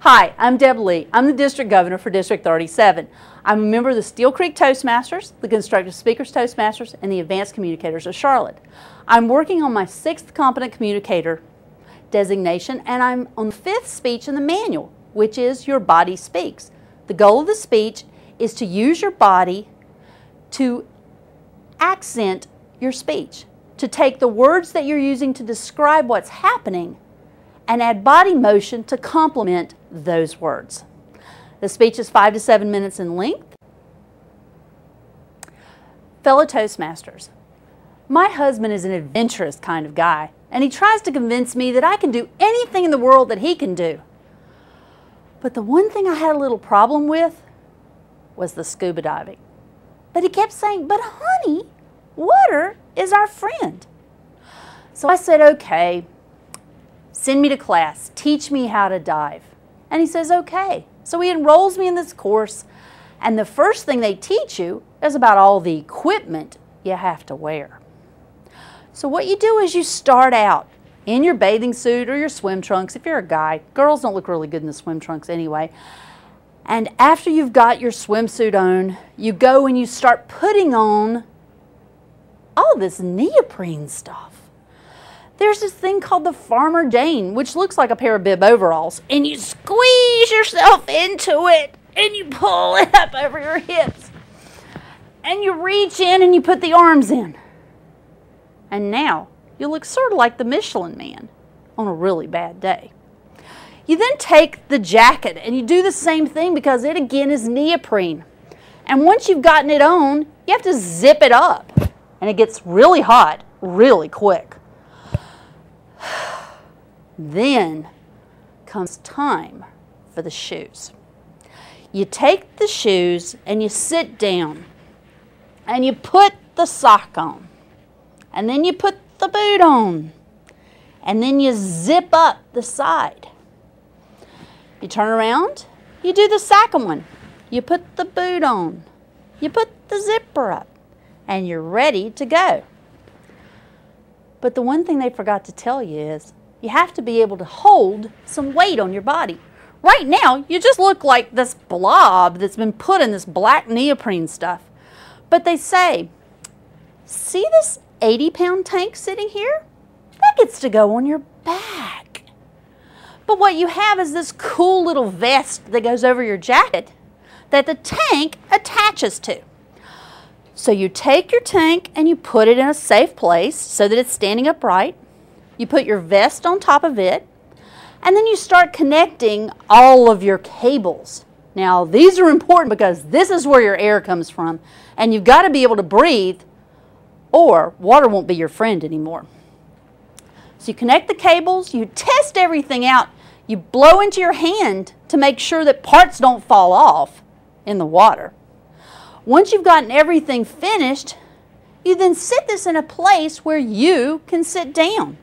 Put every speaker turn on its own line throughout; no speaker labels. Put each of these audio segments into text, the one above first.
Hi, I'm Deb Lee. I'm the District Governor for District 37. I'm a member of the Steel Creek Toastmasters, the Constructive Speakers Toastmasters, and the Advanced Communicators of Charlotte. I'm working on my 6th Competent Communicator designation, and I'm on the 5th speech in the manual, which is Your Body Speaks. The goal of the speech is to use your body to accent your speech, to take the words that you're using to describe what's happening and add body motion to complement those words. The speech is 5 to 7 minutes in length. Fellow Toastmasters, my husband is an adventurous kind of guy, and he tries to convince me that I can do anything in the world that he can do. But the one thing I had a little problem with was the scuba diving. But he kept saying, "But honey, water is our friend." So I said, "Okay, send me to class, teach me how to dive." And he says, "Okay." So he enrolls me in this course, and the first thing they teach you is about all the equipment you have to wear. So what you do is you start out in your bathing suit or your swim trunks. If you're a guy, girls don't look really good in the swim trunks anyway. And after you've got your swimsuit on, you go and you start putting on all this neoprene stuff. There's this thing called the Farmer Jane, which looks like a pair of bib overalls, and you squeeze yourself into it and you pull it up over your hips and you reach in and you put the arms in. And now you look sort of like the Michelin Man on a really bad day. You then take the jacket and you do the same thing because it again is neoprene. And once you've gotten it on, you have to zip it up. And it gets really hot really quick. Then comes time for the shoes. You take the shoes and you sit down and you put the sock on. And then you put the boot on. And then you zip up the side. You turn around, you do the second one. You put the boot on. You put the zipper up. And you're ready to go. But the one thing they forgot to tell you is you have to be able to hold some weight on your body. Right now, you just look like this blob that's been put in this black neoprene stuff. But they say, see this 80-pound tank sitting here? That gets to go on your back. But what you have is this cool little vest that goes over your jacket that the tank attaches to. So you take your tank and you put it in a safe place so that it's standing upright. You put your vest on top of it, and then you start connecting all of your cables. Now, these are important because this is where your air comes from, and you've got to be able to breathe or water won't be your friend anymore. So you connect the cables, you test everything out, you blow into your hand to make sure that parts don't fall off in the water. Once you've gotten everything finished, you then sit this in a place where you can sit down.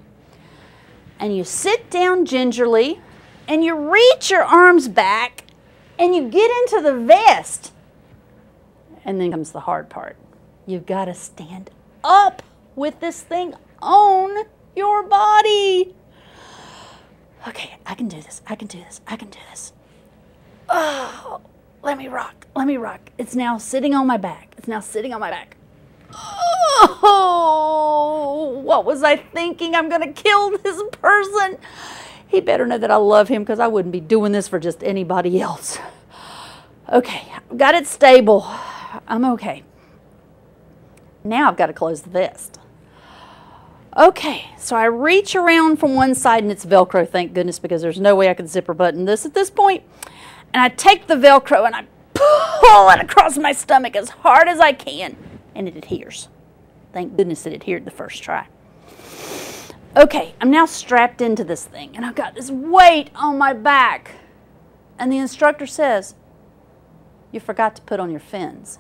And you sit down gingerly, and you reach your arms back, and you get into the vest. And then comes the hard part. You've got to stand up with this thing on your body. Okay, I can do this, I can do this, I can do this. Oh, let me rock, let me rock. It's now sitting on my back. It's now sitting on my back. Oh, what was I thinking? I'm going to kill this person. He better know that I love him because I wouldn't be doing this for just anybody else. Okay, I've got it stable. I'm okay. Now I've got to close the vest. Okay, so I reach around from one side and it's Velcro, thank goodness, because there's no way I could zipper button this at this point. And I take the Velcro and I pull it across my stomach as hard as I can. And it adheres. Thank goodness it adhered the first try. Okay, I'm now strapped into this thing and I've got this weight on my back. And the instructor says, "You forgot to put on your fins."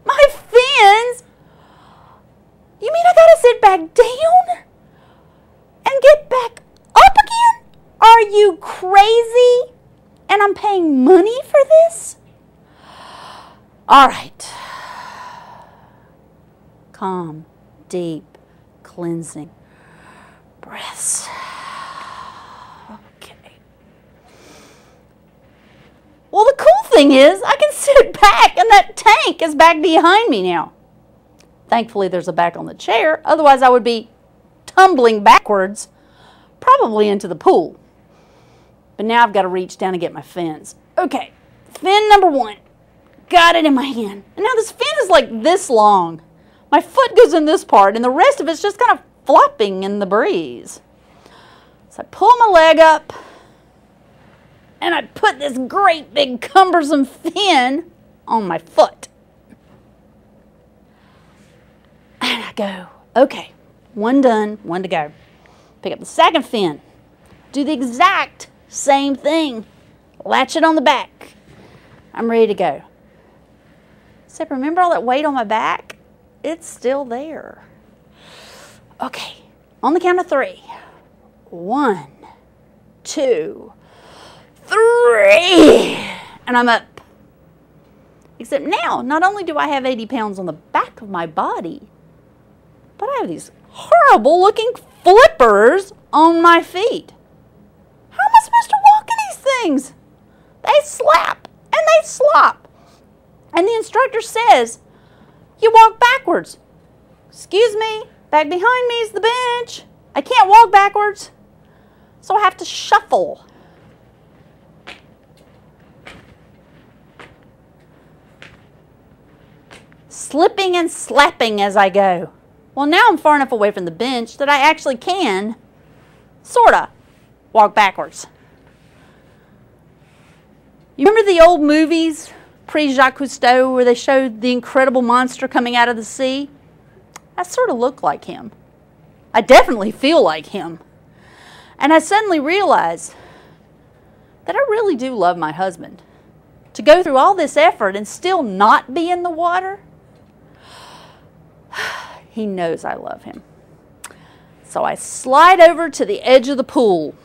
My fins? You mean I gotta sit back down and get back up again? Are you crazy? And I'm paying money for this? All right. Calm, deep, cleansing breaths. Okay. thing is, I can sit back and that tank is back behind me now. Thankfully, there's a back on the chair. Otherwise, I would be tumbling backwards, probably into the pool. But now I've got to reach down and get my fins. Okay, fin number 1. Got it in my hand. And now this fin is like this long. My foot goes in this part, and the rest of it's just kind of flopping in the breeze. So I pull my leg up, and I put this great big cumbersome fin on my foot. And I go, okay, one done, one to go. Pick up the second fin. Do the exact same thing. Latch it on the back. I'm ready to go. Except remember all that weight on my back? It's still there. Okay, on the count of 3. 1, 2, 3. And I'm up. Except now, not only do I have 80 pounds on the back of my body, but I have these horrible looking flippers on my feet. How am I supposed to walk in these things? They slap and they slop. And the instructor says, you walk backwards. Excuse me, back behind me is the bench. I can't walk backwards, so I have to shuffle. Slipping and slapping as I go. Well, now I'm far enough away from the bench that I actually can, sorta, walk backwards. You remember the old movies, pre-Jacques Cousteau, where they showed the incredible monster coming out of the sea? I sort of look like him. I definitely feel like him. And I suddenly realized that I really do love my husband. To go through all this effort and still not be in the water, he knows I love him. So I slide over to the edge of the pool.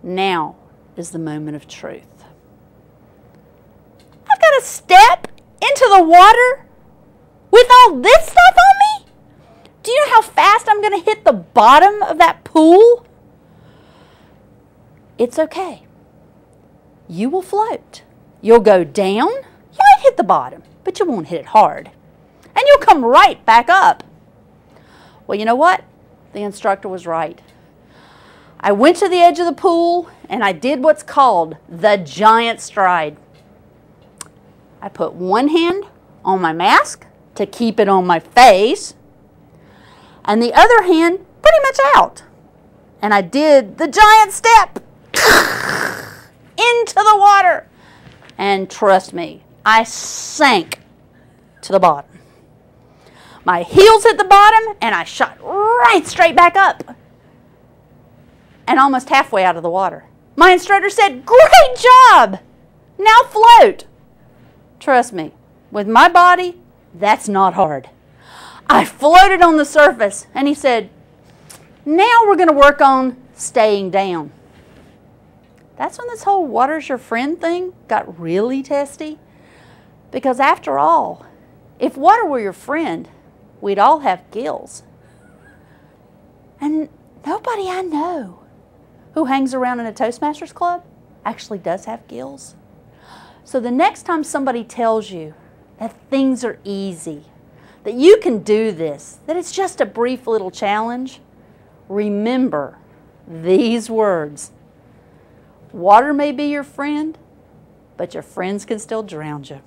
Now is the moment of truth. I've got to step into the water with all this stuff on me? Do you know how fast I'm going to hit the bottom of that pool? It's okay. You will float. You'll go down. You might hit the bottom, but you won't hit it hard. And you'll come right back up. Well, you know what? The instructor was right. I went to the edge of the pool and I did what's called the giant stride. I put one hand on my mask to keep it on my face, and the other hand pretty much out. And I did the giant step into the water. And trust me, I sank to the bottom. My heels hit the bottom and I shot right straight back up and almost halfway out of the water. My instructor said, "Great job! Now float." Trust me, with my body, that's not hard. I floated on the surface and he said, "Now we're going to work on staying down." That's when this whole water's your friend thing got really testy. Because after all, if water were your friend, we'd all have gills. And nobody I know who hangs around in a Toastmasters club actually does have gills. So the next time somebody tells you that things are easy, that you can do this, that it's just a brief little challenge, remember these words. Water may be your friend, but your friends can still drown you.